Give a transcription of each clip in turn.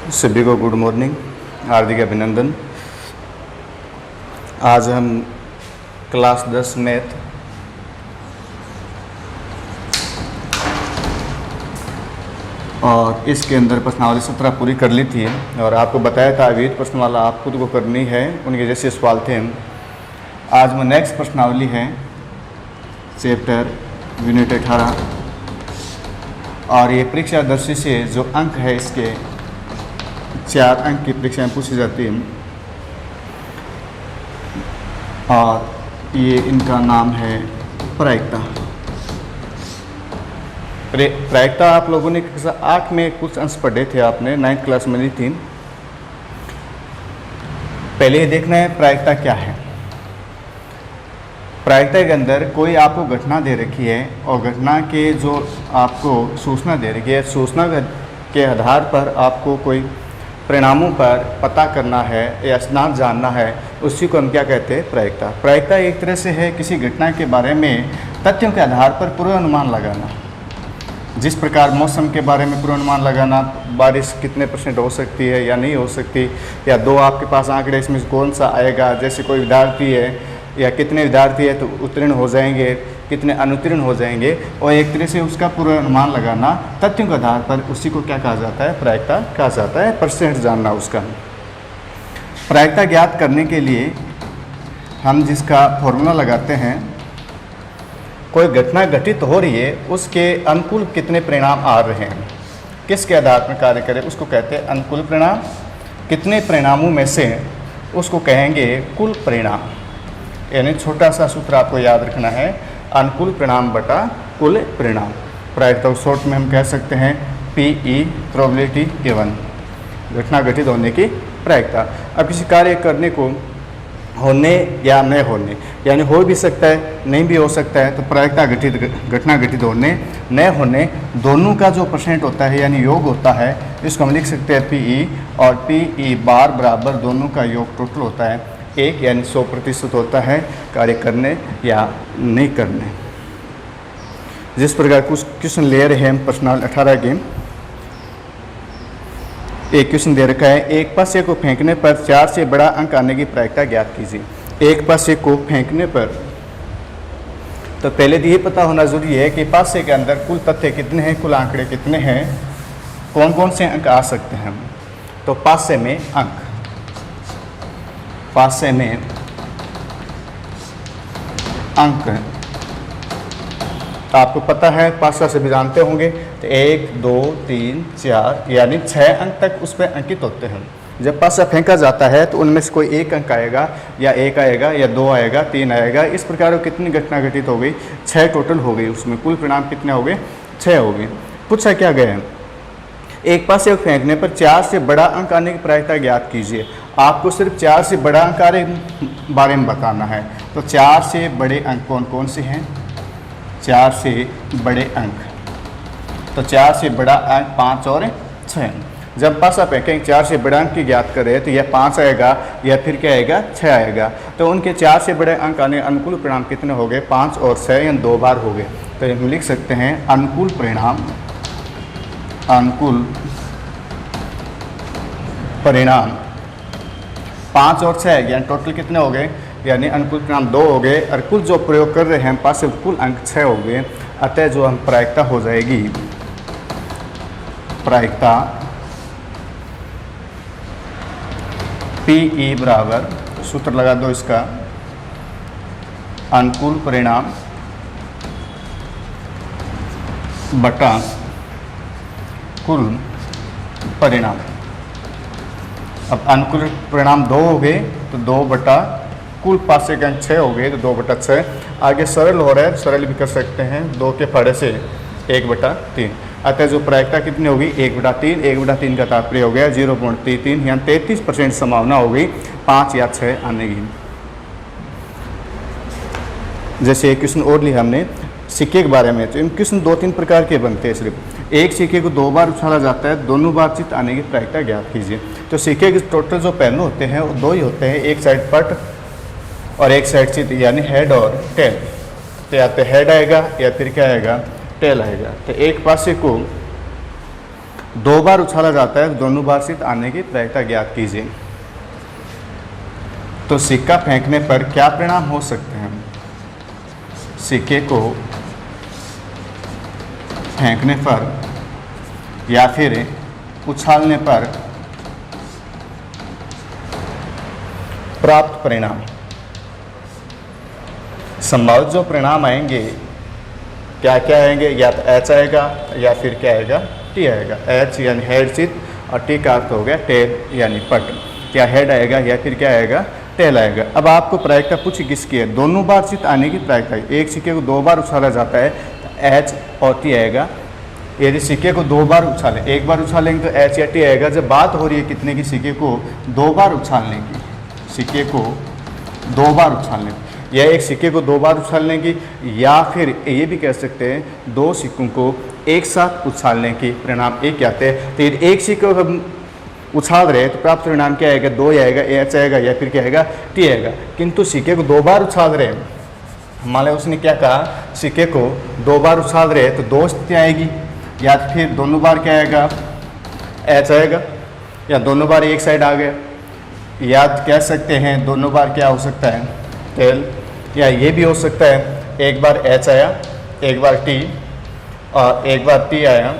सभी को good morning, हार्दिक अभिनंदन। आज हम क्लास 10 मैथ और इसके अंदर प्रश्नावली 17 पूरी कर ली थी और आपको बताया था विविध प्रश्नमाला आप खुद को करनी है, उनके जैसे सवाल थे। आज में नेक्स्ट प्रश्नावली है चैप्टर यूनिट 18 और ये परीक्षा दृष्टि से जो अंक है इसके 4 अंक की परीक्षाएं पूछी जाती हैं और ये इनका नाम है प्रायिकता। प्रायिकता आप लोगों ने कक्षा 8 में कुछ अंश पढ़े थे, आपने 9th क्लास में ली थी। पहले ये देखना है प्रायिकता क्या है। प्रायिकता के अंदर कोई आपको घटना दे रखी है और घटना के जो आपको सूचना दे रखी है, सूचना के आधार पर आपको कोई परिणामों पर पता करना है या सिद्धांत जानना है, उसी को हम क्या कहते हैं, प्रायिकता। प्रायिकता एक तरह से है किसी घटना के बारे में तथ्यों के आधार पर पूर्वानुमान लगाना। जिस प्रकार मौसम के बारे में पूर्वानुमान लगाना, बारिश कितने % हो सकती है या नहीं हो सकती, या दो आपके पास आंकड़े इसमें कौन सा आएगा, जैसे कोई विद्यार्थी है या कितने विद्यार्थी है तो उत्तीर्ण हो जाएंगे, कितने अनुत्तीर्ण हो जाएंगे, और एक तरह से उसका पूर्वानुमान लगाना तथ्यों के आधार पर, उसी को क्या कहा जाता है, प्रायिकता कहा जाता है। % जानना उसका। प्रायिकता ज्ञात करने के लिए हम जिसका फॉर्मूला लगाते हैं, कोई घटना घटित हो रही है उसके अनुकूल कितने परिणाम आ रहे हैं, किसके आधार पर कार्य करे, उसको कहते हैं अनुकूल परिणाम। कितने परिणामों में से उसको कहेंगे कुल परिणाम। यानी छोटा सा सूत्र आपको याद रखना है, अनुकूल परिणाम बटा कुल परिणाम। प्रायिकता को शॉर्ट में हम कह सकते हैं PE, प्रोबेबिलिटी गिवन, घटना घटित होने की प्रायिकता। अब किसी कार्य करने को होने या न होने, यानी हो भी सकता है नहीं भी हो सकता है, तो प्रायिकता घटना घटित होने न होने दोनों का जो % होता है यानी योग होता है, इसको हम लिख सकते हैं PE, और PE बार बराबर दोनों का योग टोटल होता है 1, यानी 100% होता है कार्य करने या नहीं करने। जिस प्रकार कुछ क्वेश्चन ले रहे हैं हम प्रश्नावली 18 के। एक क्वेश्चन दे रखा है, एक पासे को फेंकने पर 4 से बड़ा अंक आने की प्रायिकता ज्ञात कीजिए। एक पासे को फेंकने पर, तो पहले तो ये पता होना जरूरी है कि पासे के अंदर कुल तथ्य कितने हैं, कुल आंकड़े कितने हैं, कौन कौन से अंक आ सकते हैं। तो पासे में अंक, पासे में अंक आपको पता है, पासा से भी जानते होंगे, तो 1, 2, 3, 4 यानी 6 अंक तक उस पर अंकित होते हैं। जब पासा फेंका जाता है तो उनमें से कोई एक अंक आएगा, या 1 आएगा, या 2 आएगा, 3 आएगा। इस प्रकार वो कितनी घटना घटित हो गई, 6 टोटल हो गई। उसमें कुल परिणाम कितने हो गए, 6 हो गए। पूछा क्या गया है, एक पासे को फेंकने पर 4 से बड़ा अंक आने की प्रायिकता ज्ञात कीजिए। आपको सिर्फ 4 से बड़ा अंक आने के बारे में बताना है। तो 4 से बड़े अंक कौन कौन से हैं, 4 से बड़े अंक, तो 4 से बड़ा अंक 5 और 6। जब पासा फेंकेंगे 4 से बड़ा अंक की ज्ञात करें तो यह 5 आएगा या फिर क्या आएगा, 6 आएगा। तो उनके 4 से बड़े अंक आने अनुकूल परिणाम कितने हो गए, 5 और 6, यानी 2 बार हो गए। तो हम लिख सकते हैं अनुकूल परिणाम, अनुकूल परिणाम 5 और 6, यानी टोटल कितने हो गए, यानी अनुकूल परिणाम 2 हो गए, और कुल जो प्रयोग कर रहे हैं पास से कुल अंक 6 हो गए। अतः जो हम प्रायिकता हो जाएगी, प्रायिकता PE बराबर, सूत्र लगा दो इसका, अनुकूल परिणाम बटा कुल परिणाम। अब अनुकूल परिणाम 2 हो गए तो 2 बटा कुल पासे के अंक 6 हो गए, तो 2 बटा 6। आगे सरल हो रहा है, सरल भी कर सकते हैं, 2 के फाड़े से 1 बटा 3। अतः जो प्रायिकता कितनी होगी, 1 बटा 3। 1 बटा 3 का तात्पर्य हो गया 0.33, यानी 33% संभावना हो गई 5 या 6 आने की। जैसे एक क्वेश्चन और लिया हमने सिक्के के बारे में, तो इन क्वेश्चन 2-3 प्रकार के बनते हैं। सिर्फ एक सिक्के को 2 बार उछाला जाता है, दोनों बार चित्त आने की प्रायिकता ज्ञात कीजिए। तो सिक्के के टोटल जो पहलू होते हैं वो 2 ही होते हैं, एक साइड पट और एक साइड चित्त, यानी हेड और टेल। तो या तो हेड आएगा या फिर क्या आएगा, टेल आएगा। तो एक पासे को 2 बार उछाला जाता है, दोनों बार सिर्फ आने की प्रायिकता ज्ञात कीजिए। तो सिक्का फेंकने पर क्या परिणाम हो सकते हैं? सिक्के को फेंकने पर या फिर उछालने पर प्राप्त परिणाम, संभावित जो परिणाम आएंगे क्या क्या आएंगे? या तो एच आएगा या फिर क्या आएगा? टी आएगा। एच यानी हेड चित और टी का अर्थ हो गया टेल यानी पट। क्या हेड आएगा या फिर क्या आएगा? टेल आएगा। अब आपको प्रायिकता पूछी किसकी है? दोनों बार चित आने की प्रायिकता। एक सिक्के को 2 बार उछाला जाता है तो एच और टी आएगा। यदि सिक्के को 2 बार उछालें, एक बार उछालेंगे तो एच या टी आएगा। जब बात हो रही है कितने की? सिक्के को 2 बार उछालने की, सिक्के को 2 बार उछालने की, या एक सिक्के को 2 बार उछालने की, या फिर ये भी कह सकते हैं 2 सिक्कों को एक साथ उछालने की परिणाम एक क्या आते हैं। तो यदि एक सिक्के को हम उछाल रहे हैं तो प्राप्त परिणाम क्या आएगा? 2 आएगा, एच आएगा या फिर क्या आएगा? टी आएगा। किंतु सिक्के को 2 बार उछाल रहे हैं, मान लो उसने क्या कहा, सिक्के को 2 बार उछाल रहे हैं तो 2 स्थितियाँ आएगी। या फिर दोनों बार क्या आएगा? एच आएगा, या दोनों बार एक साइड आ गया, या कह सकते हैं दोनों बार क्या हो सकता है? टेल। या ये भी हो सकता है एक बार एच आया, एक बार टी, और एक बार टी आया,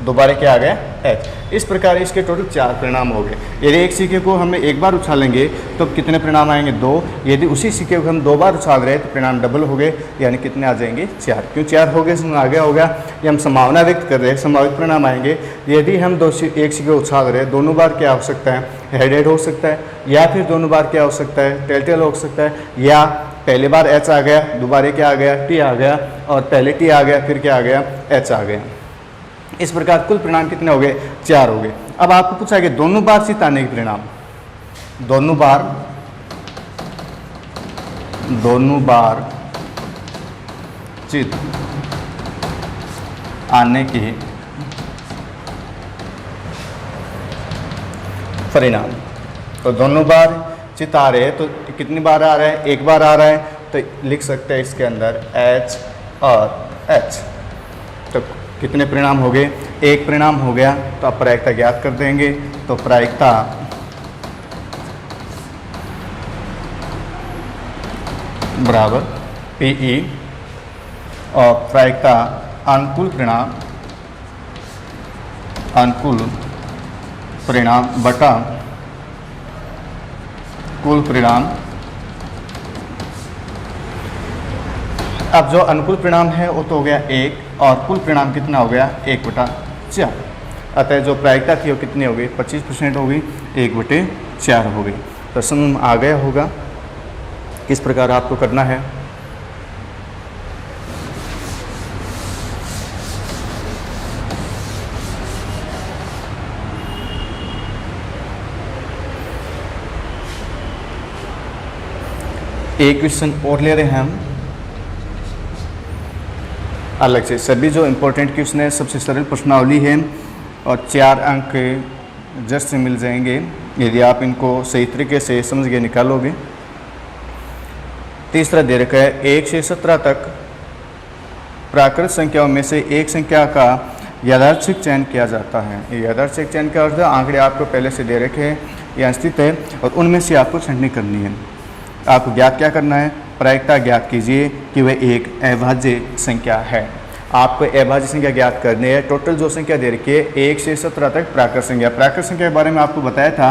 दोबारा क्या आ गया? एच। इस प्रकार इसके टोटल 4 परिणाम हो गए। यदि एक सिक्के को हम एक बार उछालेंगे तो कितने परिणाम आएंगे? 2। यदि उसी सिक्के को हम 2 बार उछाल रहे हैं तो परिणाम डबल हो गए, यानी कितने आ जाएंगे? 4। क्यों 4 हो गए? इसमें आगे होगा ये हम संभावना व्यक्त कर रहे हैं, संभावित परिणाम आएंगे। यदि हम एक सिक्के उछाल रहे हैं, दोनों बार क्या हो सकता है? हेड हेड हो सकता है, या फिर दोनों बार क्या हो सकता है? टेल टेल हो सकता है, या पहले बार एच आ गया, दोबारा क्या आ गया? टी आ गया, और पहले टी आ गया फिर क्या आ गया? एच आ गया। इस प्रकार कुल परिणाम कितने हो गए? 4 हो गए। अब आपको पूछा कि दोनों बार चित आने के परिणाम, दोनों बार चित आने के परिणाम। तो दोनों बार चित आ रहे हैं तो कितनी बार आ रहा है? एक बार आ रहा है, तो लिख सकते हैं इसके अंदर एच और एच। तो कितने परिणाम हो गए? एक परिणाम हो गया। तो अब प्रायिकता ज्ञात कर देंगे। तो प्रायिकता बराबर पीई, और प्रायिकता अनुकूल परिणाम बटा कुल परिणाम। अब जो अनुकूल परिणाम है वो तो हो गया 1, और कुल परिणाम कितना हो गया? 1/4। अतः जो प्रायिकता थी वो कितनी हो गई? 25% हो गई, 1/4 हो गई। तो समझ आ गया होगा किस प्रकार आपको करना है। एक क्वेश्चन और ले रहे हैं हम अलग से। सभी जो इम्पोर्टेंट क्वेश्चन है, सबसे सरल प्रश्नावली है, और 4 अंक जस्ट से मिल जाएंगे यदि आप इनको सही तरीके से समझ के निकालोगे। तीसरा दे रखा है 1 से 17 तक प्राकृत संख्याओं में से एक संख्या का यादृच्छिक चयन किया जाता है। ये यादृच्छिक चयन का अर्थ है आंकड़े आपको पहले से दे रखे हैं या स्थित है, और उनमें से आपको छंटनी करनी है। आपको ज्ञात क्या करना है? प्रायिकता ज्ञात कीजिए कि वह एक अभाज्य संख्या है। आपको अभाज्य संख्या ज्ञात करनी है। टोटल जो संख्या दे रखी है 1 से 17 तक प्राकृत संख्या। प्राकृत संख्या के बारे में आपको बताया था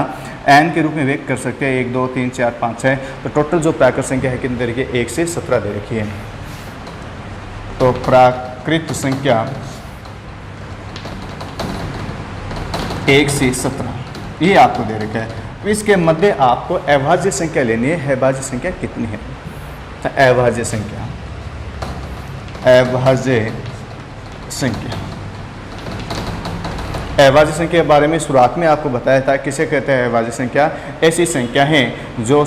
n के रूप में व्यक्त कर सकते हैं, 1 2 3 4 5 6। तो टोटल जो प्राकृत संख्या है कितनी दे रखी है? 1 से 17 दे रखी है। तो प्राकृत संख्या 1 से 17 ये आपको दे रखा है। इसके मध्य आपको अभाज्य संख्या लेनी है। अभाज्य संख्या कितनी है? अभाज्य संख्या, अभाज्य संख्या, अभाज्य संख्या के बारे में शुरुआत में आपको बताया था। किसे कहते हैं अभाज्य संख्या? ऐसी संख्या है जो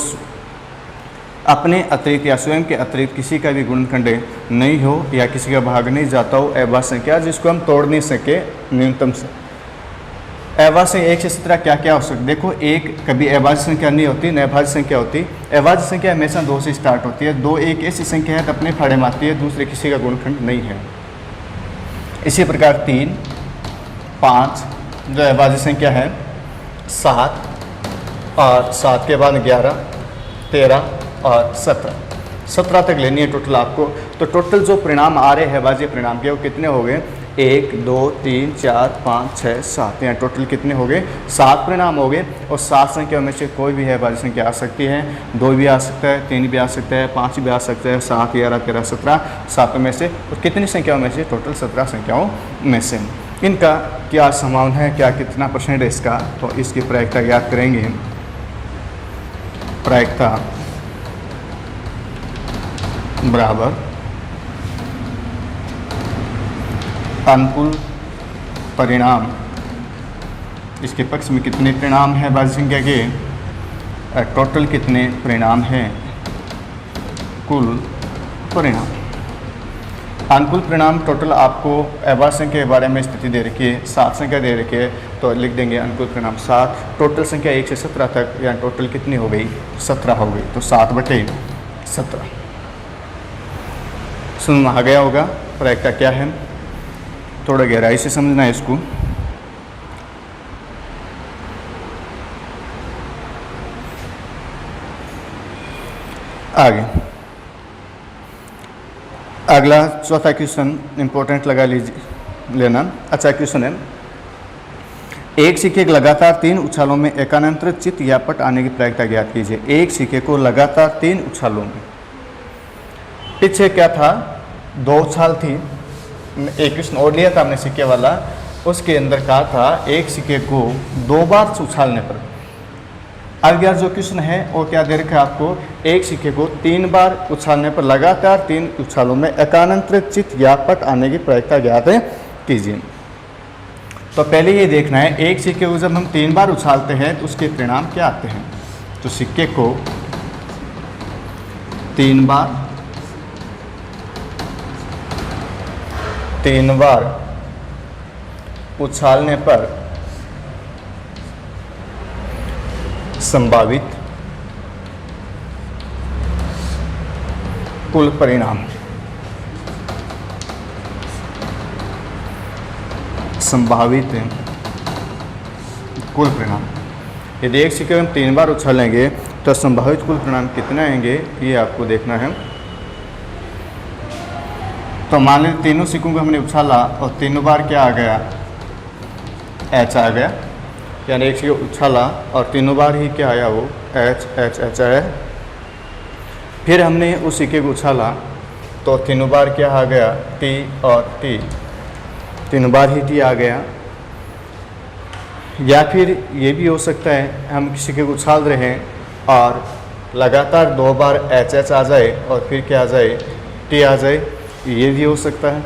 अपने अतिरिक्त या स्वयं के अतिरिक्त किसी का भी गुणनखंड नहीं हो या किसी का भाग नहीं जाता हो। अभाज्य संख्या जिसको हम तोड़ नहीं सके न्यूनतम से। अभाज्य संख्या 1 से 17 क्या क्या हो सकता? देखो, एक कभी अभाज्य संख्या नहीं होती, न अभाज्य संख्या होती। अभाज्य संख्या हमेशा 2 से स्टार्ट होती है। 2 एक ऐसी संख्या है तो अपने फाड़े मारती है, दूसरे किसी का गुणनखंड नहीं है। इसी प्रकार 3 5, जो अभाज्य संख्या है 7, और 7 के बाद 11, 13 और 17 तक लेनी है टोटल आपको। तो टोटल जो परिणाम आ रहे हैं अभाज्य परिणाम के वो कितने हो गए? 1 2 3 4 5 6 7, यहाँ टोटल कितने हो गए? 7 परिणाम हो गए। और 7 संख्या में से कोई भी है अभाज्य संख्या आ सकती है, 2 भी आ सकता है, 3 भी आ सकता है, 5 भी आ सकता है, 7 11 13 17 7 में से, और कितनी संख्याओं में से? टोटल 17 संख्याओं में से। इनका क्या संभावना है, क्या कितना परसेंट है इसका, तो इसकी प्रायिकता ज्ञात करेंगे। प्रायिकता बराबर अनुकूल परिणाम, इसके पक्ष में कितने परिणाम हैं अभाज्य संख्या के? टोटल कितने परिणाम हैं? कुल परिणाम। अनुकूल परिणाम टोटल आपको अभाज्य संख्या के बारे में स्थिति दे रखी है, 7 संख्या दे रखी है, तो लिख देंगे अनुकूल परिणाम 7। टोटल संख्या 1 से 17 तक, या टोटल कितनी हो गई? 17 हो गई, तो 7/17 समझ में आ गया होगा प्रायिकता क्या है। थोड़ा गहराई से समझना है इसको। आगे अगला चौथा क्वेश्चन इंपॉर्टेंट लगा लीजिए लेना। अच्छा क्वेश्चन है, एक सिक्के को लगातार 3 उछालों में एकानंतरित चित्त या पट आने की प्रायिकता ज्ञात कीजिए। एक सिक्के को लगातार 3 उछालों में, पीछे क्या था? 2 उछाल थी, एक क्वेश्चन और लिया था हमने सिक्के वाला, उसके अंदर कहा था एक सिक्के को 2 बार उछालने पर। अब यार जो क्वेश्चन है वो क्या दे रखा है आपको? एक सिक्के को 3 बार उछालने पर लगातार 3 उछालों में एकानंतरित चित्त या पट आने की प्रायिकता ज्ञात कीजिए। तो पहले ये देखना है, एक सिक्के को जब हम 3 बार उछालते हैं तो उसके परिणाम क्या आते हैं। तो सिक्के को 3 बार उछालने पर संभावित कुल परिणाम, संभावित कुल परिणाम। यदि एक सिक्के हम 3 बार उछालेंगे तो संभावित कुल परिणाम कितने आएंगे, ये आपको देखना है। तो मान लें तीनों सिक्कों को हमने उछाला और तीनों बार क्या आ गया? एच आ गया, यानी एक सिक्का उछाला और तीनों बार ही क्या आया? वो एच एच एच आया। फिर हमने उस सिक्के को उछाला तो तीनों बार क्या आ गया? टी और टी, तीनों बार ही टी आ गया। या फिर ये भी हो सकता है हम किसी सिक्के को उछाल रहे हैं और लगातार 2 बार एच एच आ जाए और फिर क्या आ जाए? टी आ जाए, ये भी हो सकता है।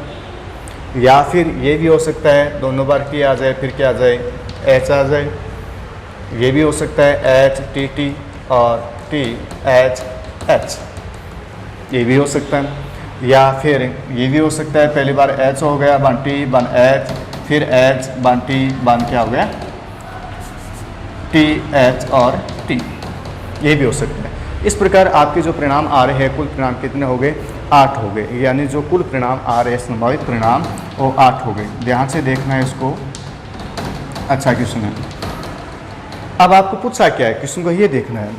या फिर ये भी हो सकता है दोनों बार टी आ जाए फिर क्या आ जाए? एच आ जाए, ये भी हो सकता है एच टी टी और टी एच एच, ये भी हो सकता है। या फिर ये भी हो सकता है पहली बार एच हो गया बन टी बन एच, फिर एच बन टी बन क्या हो गया? टी एच और टी, ये भी हो सकता है। इस प्रकार आपके जो परिणाम आ रहे हैं कुल परिणाम कितने हो गए? 8 हो गए, यानी जो कुल परिणाम आ रहे हैं संभावित परिणाम वो 8 हो गए। ध्यान से देखना है इसको। अच्छा क्वेश्चन है, अब आपको पूछा क्या है? क्वेश्चन को ये देखना है,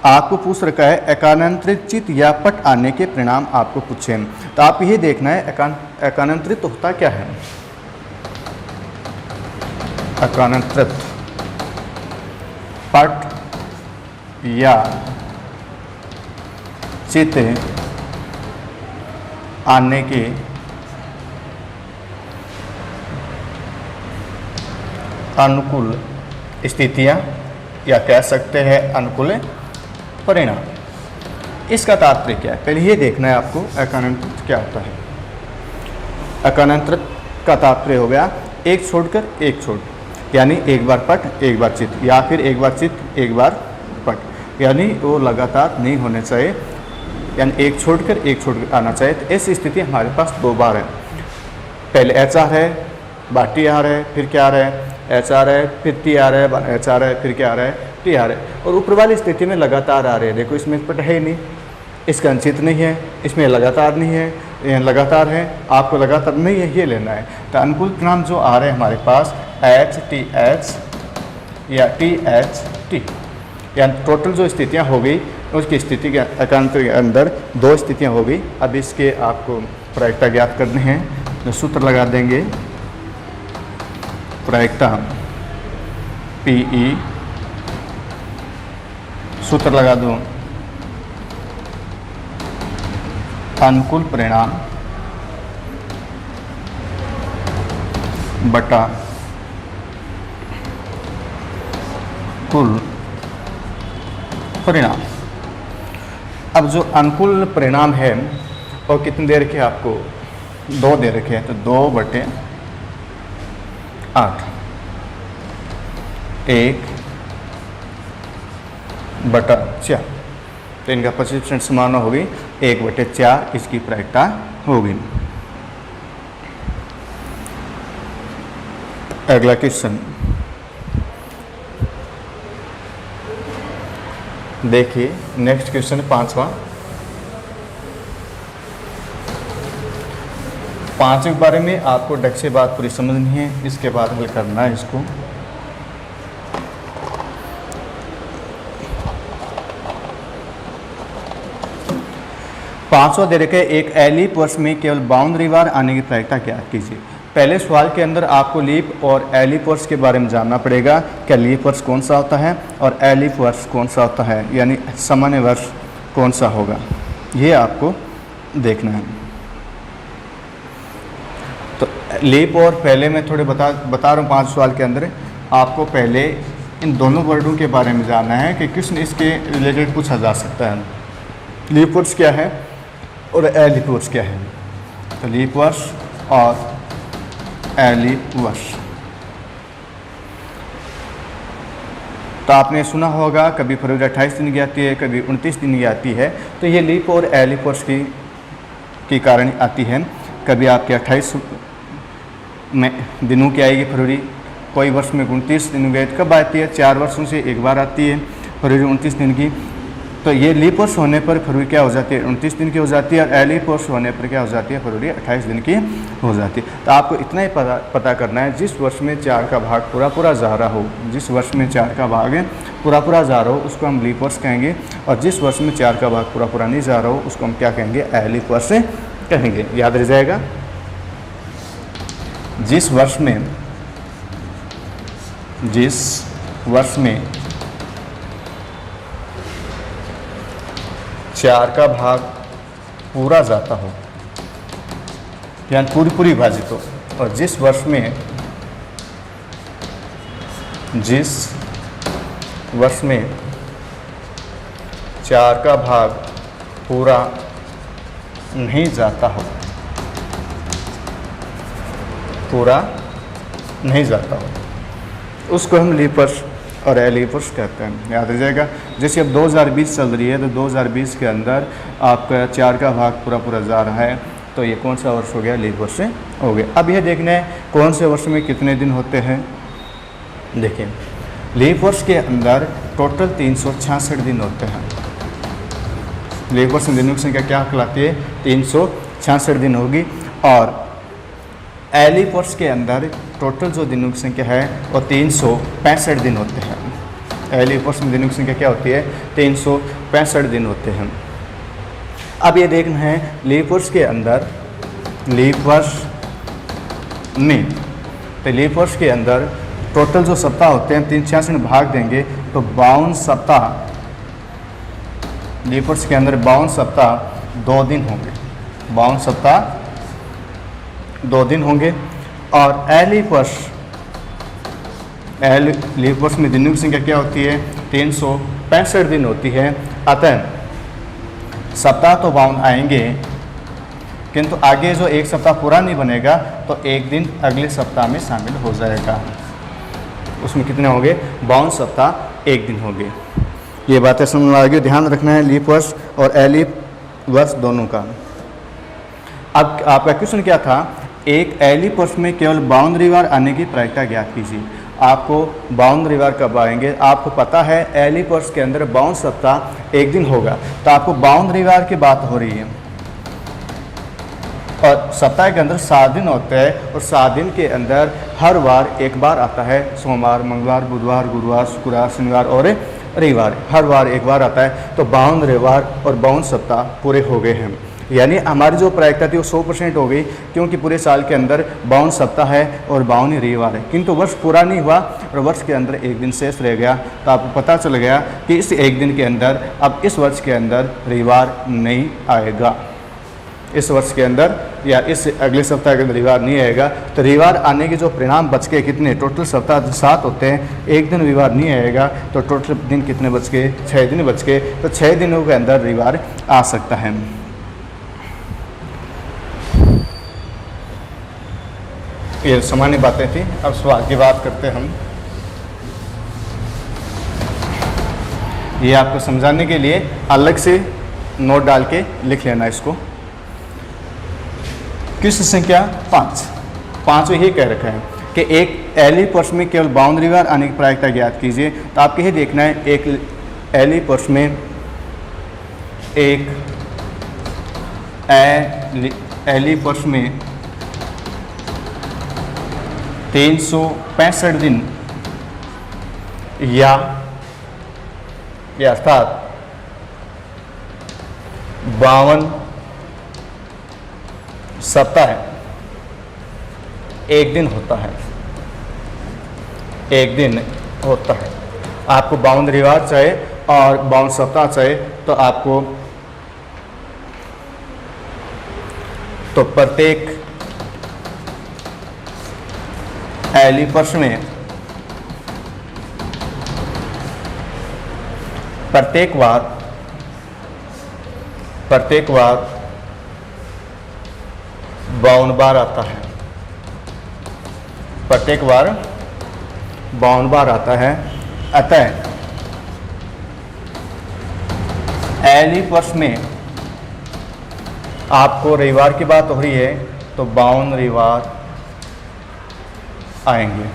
आपको पूछ रखा है एकानंतरित चित्त या पट आने के परिणाम आपको पूछे हैं। तो आप ये देखना है एकानंतरित होता क्या है? एकानंतरित पट या चित्त आने की अनुकूल स्थितियां या कह सकते हैं अनुकूल परिणाम। इसका तात्पर्य क्या है? पहले ये देखना है आपको एकानंतरित क्या होता है। एकानंतरित का तात्पर्य हो गया एक छोड़कर एक छोड़, यानी एक बार पट एक बार चित्त, या फिर एक बार चित्त एक बार पट, यानी वो लगातार नहीं होने चाहिए, यानी एक छोड़कर आना चाहिए। तो ऐसी स्थिति हमारे पास 2 बार है। पहले एच आ रहा है, बार टी आ रहा है, फिर क्या आ रहा है? एच आ रहा है, फिर टी आ रहा है, एच आ रहा है, फिर क्या आ रहा है? टी आ रहा है। और ऊपर वाली स्थिति में लगातार आ रहे हैं। देखो इसमें पट है ही नहीं, इसका अंचित नहीं है, इसमें लगातार नहीं है, ये लगातार है, आपको लगातार नहीं है ये लेना है। तो अनुकूल परिणाम जो आ रहे हैं हमारे पास HTH या THT, यानी टोटल जो स्थितियाँ हो गई उसकी स्थिति के एकांतर के अंदर 2 स्थितियाँ हो गई। अब इसके आपको प्रायिकता ज्ञात करने हैं, तो सूत्र लगा देंगे। प्रायिकता PE, सूत्र लगा दो अनुकूल परिणाम बटा कुल परिणाम। अब जो अनुकूल परिणाम है वो कितने दे रखे आपको, 2 दे रखे हैं, तो 2/8 1/4, तो इनका 25% समान होगी, 1/4 इसकी प्रायिकता होगी। अगला क्वेश्चन देखिए, नेक्स्ट क्वेश्चन 5वां। 5वें के बारे में आपको ढंग से बात पूरी समझनी है, इसके बाद हल करना है इसको। पाँचवा दे रखे एक लीप वर्ष में केवल बाउंड्री वार आने की प्रायिकता ज्ञात कीजिए। पहले सवाल के अंदर आपको लीप और लीप वर्ष के बारे में जानना पड़ेगा, क्या लीप वर्ष कौन सा होता है और लीप वर्ष कौन सा होता है, यानी सामान्य वर्ष कौन सा होगा, ये आपको देखना है। तो लीप और पहले मैं थोड़े बता रहा हूँ 5 सवाल के अंदर आपको पहले इन दोनों वर्डों के बारे में जानना है कि किस इसके रिलेटेड पूछा जा सकता है। लीप वर्ष क्या है और लीप वर्ष क्या है। तो लीप वर्ष और लीप वर्ष, तो आपने सुना होगा कभी फरवरी 28 दिन की आती है, कभी 29 दिन की आती है, तो ये लीप और लीप वर्ष की कारण आती है। कभी आपके 28 में दिनों की आएगी फरवरी, कोई वर्ष में 29 दिन गए, कब आती है 4 वर्षों से एक बार आती है फरवरी 29 दिन की। तो ये लीप वर्ष होने पर फरवरी क्या हो जाती है 29 दिन की हो जाती है, और लीप वर्ष होने पर क्या हो जाती है फरवरी 28 दिन की हो जाती है। तो आपको इतना ही पता करना है, जिस वर्ष में 4 का भाग पूरा जा रहा हो, जिस वर्ष में 4 का भाग पूरा जा रहा हो उसको हम लीप वर्ष कहेंगे, और जिस वर्ष में 4 का भाग पूरा नहीं जा रहा हो उसको हम क्या कहेंगे, लीप वर्ष कहेंगे। याद रह जाएगा, जिस वर्ष में 4 का भाग पूरा जाता हो, यानी पूरी विभाजित हो, और जिस वर्ष में 4 का भाग पूरा नहीं जाता हो, उसको हम लीप वर्ष और लीप वर्ष कहते हैं। याद रह जाएगा। जैसे अब 2020 चल रही है, तो 2020 के अंदर आपका 4 का भाग पूरा जा रहा है, तो ये कौन सा वर्ष हो गया, लीप वर्ष हो गया। अब यह देखना है कौन से वर्ष में कितने दिन होते हैं। देखिए, लीप वर्ष के अंदर टोटल 366 दिन होते हैं। लीप वर्ष में दिनों की संख्या क्या कहलाती है, 366 दिन होगी। और लीप वर्ष के अंदर टोटल जो दिनों की संख्या है वो 365 दिन होते हैं। लीप वर्ष में दिनों की संख्या क्या होती है, 365 दिन होते हैं। अब ये देखना है लीप वर्ष के अंदर, लीप वर्ष के अंदर टोटल जो सप्ताह होते हैं 366 में भाग देंगे तो 52 सप्ताह, लीप वर्ष के अंदर 52 सप्ताह 2 दिन होंगे, 52 सप्ताह 2 दिन होंगे। और लीप वर्ष में दिनों की संख्या क्या होती है, 365 दिन होती है। अतः सप्ताह तो 52 आएंगे, किंतु आगे जो एक सप्ताह पूरा नहीं बनेगा तो एक दिन अगले सप्ताह में शामिल हो जाएगा। उसमें कितने होंगे, 52 सप्ताह 1 दिन होंगे। ये बातें समझ में आ गई, ध्यान रखना है लीप वर्ष और लीप वर्ष दोनों का। अब आपका क्वेश्चन क्या था, एक लीप वर्ष में केवल 52 रविवार आने की प्रायिकता ज्ञात कीजिए। आपको 52 रविवार कब आएंगे, आपको पता है लीप वर्ष के अंदर 52 सप्ताह 1 दिन होगा, तो आपको 52 रविवार की बात हो रही है। और सप्ताह के अंदर 7 दिन होते हैं और 7 दिन के अंदर हर वार एक बार आता है। सोमवार, मंगलवार, बुधवार, गुरुवार, शुक्रवार, शनिवार और रविवार, हर वार एक बार आता है। तो 52 रविवार और 52 सप्ताह पूरे हो गए हैं। यानी हमारी जो प्रायिकता थी वो 100% हो गई, क्योंकि पूरे साल के अंदर 52 सप्ताह है और 52 ही रविवार है। किंतु वर्ष पूरा नहीं हुआ और वर्ष के अंदर एक दिन शेष रह गया। तो आपको पता चल गया कि इस एक दिन के अंदर अब इस वर्ष के अंदर रविवार नहीं आएगा, इस वर्ष के अंदर या इस अगले सप्ताह के अंदर रविवार नहीं आएगा। तो रविवार आने के जो परिणाम बच के कितने, टोटल सप्ताह 7 होते हैं, एक दिन रविवार नहीं आएगा तो टोटल दिन कितने बच गए, 6 दिन बच गए। तो 6 दिनों के अंदर रविवार आ सकता है। ये सामान्य बातें थी। अब सवाल की बात करते हैं हम। ये आपको समझाने के लिए अलग से नोट डाल के लिख लेना इसको। क्वेश्चन संख्या 5 ये कह रखा है कि एक एली पर्स में केवल 52 रविवार आने की प्रायिकता ज्ञात कीजिए। तो आपको यही देखना है, एक एली पर्स में एक एली पर्स में 365 दिन या अर्थात 52 सप्ताह एक दिन होता है, एक दिन होता है। आपको 52 रविवार चाहे और 52 सप्ताह चाहे तो आपको तो प्रत्येक एली पर्स में प्रत्येक वार 52 बार आता है, प्रत्येक बार 52 बार आता है। अतः एली पर्स में आपको रविवार की बात हो रही है तो 52 रविवार आएंगे।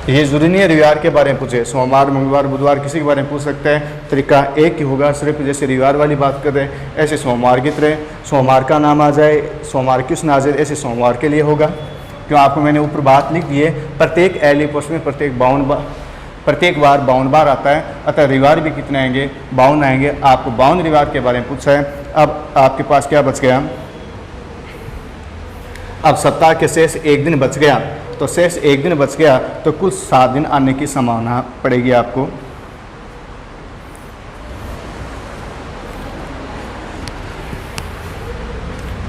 ये जरूरी नहीं है रविवार के बारे में पूछे, सोमवार, मंगलवार, बुधवार किसी के बारे में पूछ सकते हैं। तरीका एक ही होगा, सिर्फ जैसे रविवार वाली बात कर रहे हैं ऐसे सोमवार की तरह सोमवार का नाम आ जाए, सोमवार क्यों ना आ जाए, ऐसे सोमवार के लिए होगा। क्यों आपको मैंने ऊपर बात लिख दी है, प्रत्येक एली पर्स में प्रत्येक बार 52 बार आता है। अतः रविवार भी कितने आएंगे, 52 आएंगे। आपको 52 रविवार के बारे में पूछा है। अब आपके पास क्या बच गया, अब सप्ताह के शेष एक दिन बच गया, तो शेष एक दिन बच गया तो कुल 7 दिन आने की संभावना पड़ेगी आपको।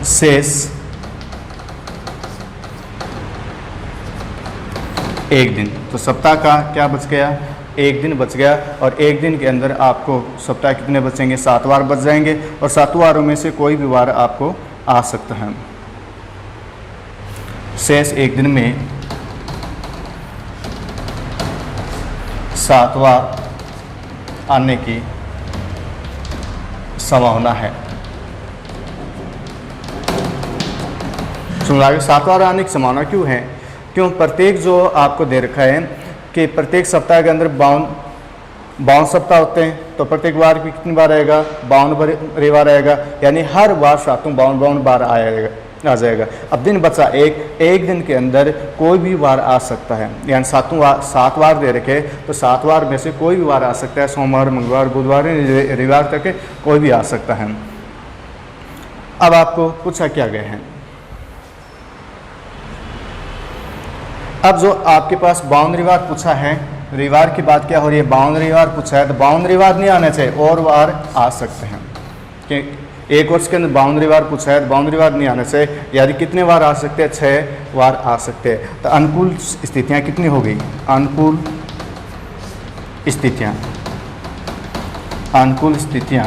शेष एक दिन, तो सप्ताह का क्या बच गया, एक दिन बच गया। और एक दिन के अंदर आपको सप्ताह कितने बचेंगे, 7 वार बच जाएंगे और 7 वारों में से कोई भी वार आपको आ सकता है। शेष एक दिन में 7 वार आने की संभावना है। सुन रहा, 7 वार आने की संभावना क्यों है, क्यों प्रत्येक जो आपको दे रखा है कि प्रत्येक सप्ताह के अंदर 52 सप्ताह होते हैं, तो प्रत्येक बार भी कितनी बार आएगा, 52 रविवार आएगा। यानी हर बार 52 बार आ जाएगा। अब दिन बचा एक दिन के अंदर कोई भी वार आ सकता है। यानी 7 वार दे रखे तो 7 वार में से कोई भी वार आ सकता है। सोमवार, मंगलवार, बुधवार, रविवार तक कोई भी आ सकता है। अब आपको पूछा क्या गया है, अब जो आपके पास 52 रविवार पूछा है, रविवार की बात क्या हो रही है, 52 रविवार पूछा है तो 52 रविवार नहीं आने चाहिए, और वार आ सकते हैं। कि एक वर्ष के अंदर 52 रविवार पूछा है तो 52 रविवार नहीं आने चाहिए। यानी कितने वार आ सकते हैं, 6 वार आ सकते हैं। तो अनुकूल स्थितियाँ कितनी हो गई, अनुकूल स्थितियाँ तो अनुकूल स्थितियाँ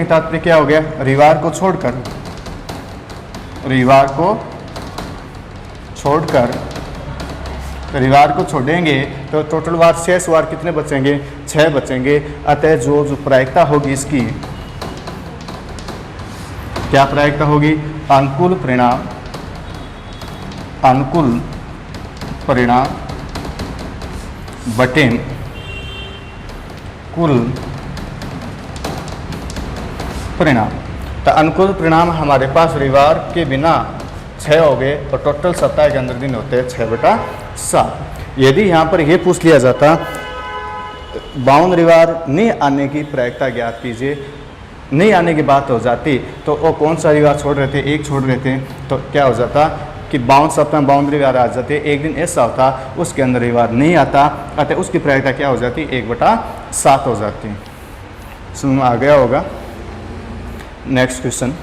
का तात्पर्य क्या हो गया, रविवार को छोड़ेंगे तो टोटल वार, शेष वार कितने बचेंगे, 6 बचेंगे। अतः जो प्रायिकता होगी इसकी क्या प्रायिकता होगी, अनुकूल परिणाम बटे कुल परिणाम। तो अनुकूल परिणाम हमारे पास रविवार के बिना 6 हो गए और टोटल सप्ताह के अंदर दिन होते हैं 6/7। यदि यहाँ पर यह पूछ लिया जाता 52 रविवार नहीं आने की प्रायिकता ज्ञात कीजिए, नहीं आने की बात हो जाती तो वो कौन सा रविवार छोड़ रहे थे, एक छोड़ रहे थे, तो क्या हो जाता कि 52 सप्ताह में 52 रविवार आ जाते, एक दिन ऐसा होता उसके अंदर रविवार नहीं आता, अतः उसकी प्रायिकता क्या हो जाती 1/7 हो जाती। समझ में आ गया होगा। नेक्स्ट क्वेश्चन,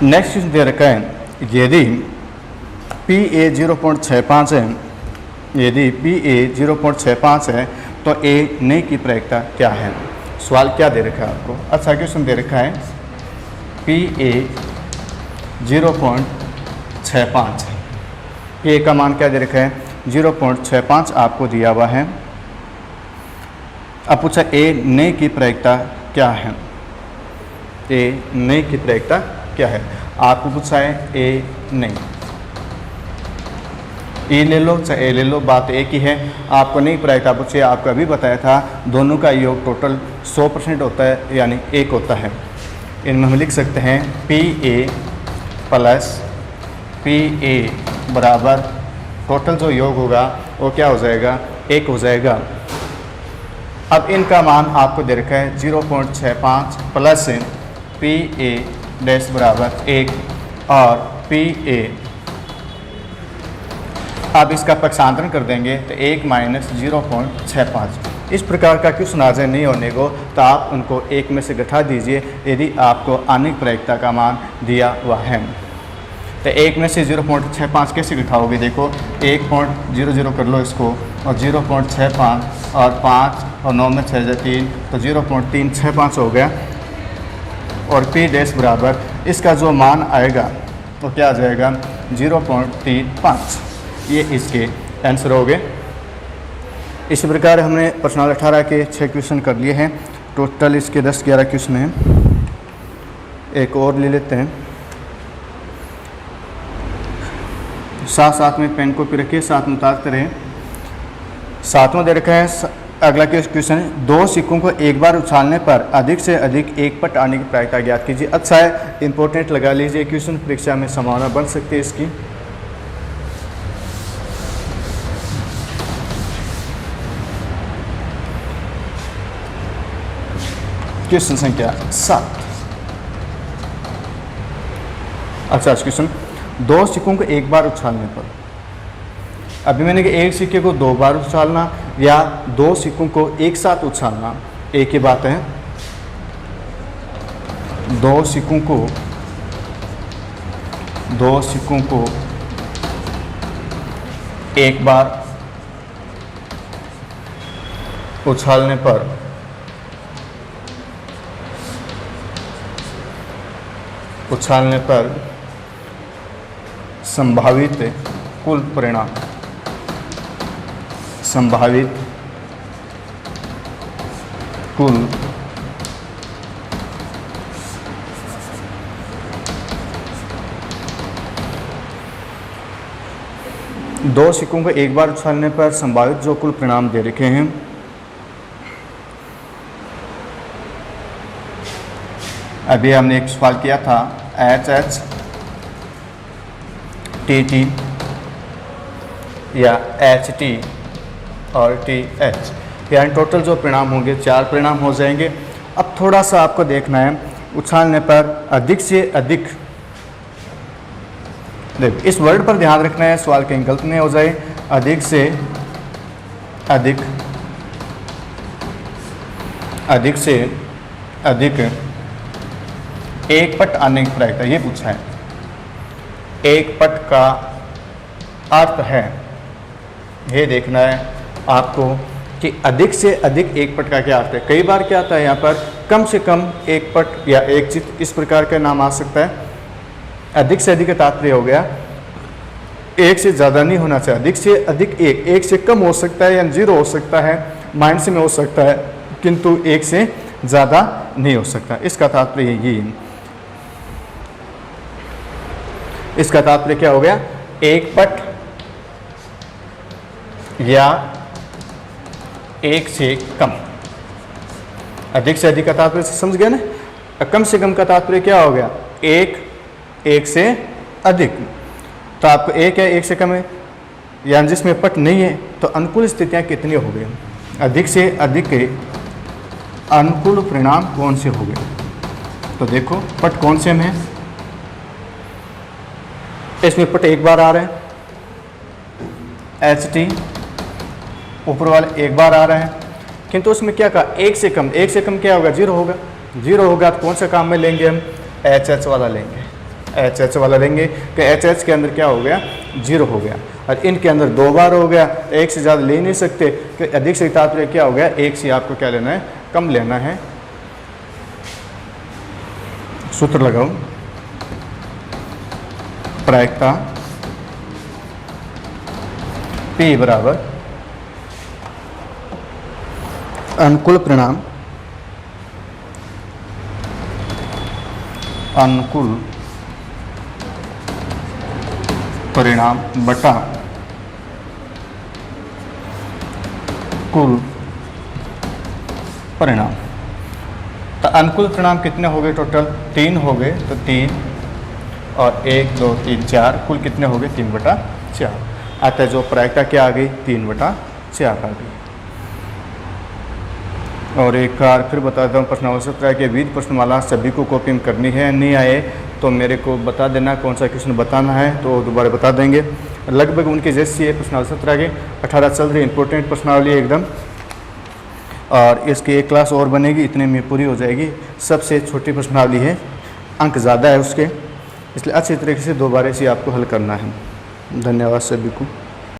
नेक्स्ट क्वेश्चन दे रखा है यदि PA 0.65 है, यदि PA 0.65 है तो A नई की प्रायिकता क्या है। सवाल क्या दे रखा है आपको, अच्छा क्वेश्चन दे रखा है PA 0.65, A का मान क्या दे रखा है 0.65 आपको दिया हुआ है। अब पूछा A नई की प्रायिकता क्या है, A नई की प्रायिकता क्या है। आपको पूछा है ए नहीं, ए ले लो चाहे ए ले लो, बात एक ही है। आपको नहीं प्रायिकता पूछिए, आपको अभी बताया था दोनों का योग टोटल 100% होता है यानी 1 होता है। इनमें हम लिख सकते हैं PA प्लस PA बराबर टोटल जो योग होगा वो क्या हो जाएगा 1 हो जाएगा। अब इनका मान आपको दे रखा है 0.65 प्लस PA डैश बराबर 1 और PA, अब इसका पक्षांतरण कर देंगे तो 1 माइनस 0.65। इस प्रकार का क्वेश्चन आ जाए नहीं होने को तो आप उनको 1 में से घटा दीजिए यदि आपको आनिक प्रायिकता का मान दिया हुआ है। तो 1 में से 0.65 कैसे घटाओगे, देखो 1.00 कर लो इसको और 0.65 और 5 और 9 में 6 3 तो 0.365 हो गया और P डैश बराबर इसका जो मान आएगा तो क्या आ जाएगा 0.35। ये इसके आंसर हो गए। इसी प्रकार हमने प्रश्न 18 के 6 क्वेश्चन कर लिए हैं, टोटल इसके 10-11 क्वेश्चन हैं। एक और ले लेते हैं, साथ में पेन कॉपी रखिए, साथ में उतारते रहें। 7वां दे रखा है अगला क्वेश्चन, 2 सिक्कों को एक बार उछालने पर अधिक से अधिक 1 पट आने की प्रायिकता ज्ञात कीजिए। अच्छा है, इंपॉर्टेंट लगा लीजिए, क्वेश्चन परीक्षा में संभावना बन सकती है इसकी। क्वेश्चन संख्या 7। अच्छा क्वेश्चन, 2 सिक्कों को एक बार उछालने पर, अभी मैंने कि एक सिक्के को 2 बार उछालना या 2 सिक्कों को एक साथ उछालना एक ही बात है। 2 सिक्कों को एक बार उछालने पर संभावित कुल परिणाम, संभावित कुल दो सिक्कों को एक बार उछालने पर संभावित जो कुल परिणाम दे रखे हैं, अभी हमने एक सवाल किया था HH TT या HT और TH, यानी टोटल जो परिणाम होंगे 4 परिणाम हो जाएंगे। अब थोड़ा सा आपको देखना है, उछालने पर अधिक से अधिक, देखो इस वर्ड पर ध्यान रखना है, सवाल कहीं गलत नहीं हो जाए। अधिक से अधिक, अधिक से अधिक 1 पट आने की प्रायिकता, ये पूछा है। 1 पट का अर्थ है, ये देखना है आपको कि अधिक से अधिक एक पट का क्या अर्थ है। कई बार क्या आता है यहाँ पर कम से कम एक पट या एक चित्र, इस प्रकार का नाम आ सकता है। अधिक से अधिक का तात्पर्य हो गया एक से ज़्यादा नहीं होना चाहिए, अधिक से अधिक एक से कम हो सकता है या 0 हो सकता है, माइनस में हो सकता है, किंतु एक से ज़्यादा नहीं हो सकता। इसका तात्पर्य ये, इसका तात्पर्य क्या हो गया, एक पट या एक से कम। अधिक से अधिक का तात्पर्य समझ गया ना, कम से कम का तात्पर्य क्या हो गया, एक से अधिक। तो आपको एक है, एक से कम है, या जिसमें पट नहीं है, तो अनुकूल स्थितियां कितनी हो गई, अधिक से अधिक के अनुकूल परिणाम कौन से हो गए। तो देखो पट कौन से में है, इसमें पट एक बार आ रहा है, HT ऊपर वाले एक बार आ रहा है, किंतु उसमें क्या कहा, एक से कम। एक से कम क्या होगा, 0 होगा। 0 होगा तो कौन सा काम में लेंगे हम, HH वाला लेंगे, HH वाला लेंगे कि HH के अंदर क्या हो गया, 0 हो गया, और इनके अंदर 2 बार हो गया, एक से ज़्यादा ले नहीं सकते। कि अधिक से तात्पर्य क्या हो गया, एक से आपको क्या लेना है, कम लेना है। सूत्र लगाओ, प्रायिकता P बराबर अनुकूल परिणाम, अनुकूल परिणाम बटा कुल परिणाम। तो अनुकूल परिणाम कितने हो गए, टोटल 3 हो गए, तो 3 और 1 2 3 4, कुल कितने हो गए, 3/4। अतः जो प्रायिकता क्या आ गई, 3/4 आ गई। और एक बार फिर बताता हूँ, प्रश्नावली सत्र के विविध प्रश्नमाला सभी को कॉपी में करनी है। नहीं आए तो मेरे को बता देना कौन सा क्वेश्चन बताना है, तो दोबारा बता देंगे। लगभग उनके जैसी है प्रश्नावली सत्र के 18 चल रही, इंपॉर्टेंट प्रश्नावली एकदम, और इसकी एक क्लास और बनेगी, इतने में पूरी हो जाएगी। सबसे छोटी प्रश्नावली है, अंक ज़्यादा है उसके, इसलिए अच्छी तरीके से दोबारा से आपको हल करना है। धन्यवाद सभी को।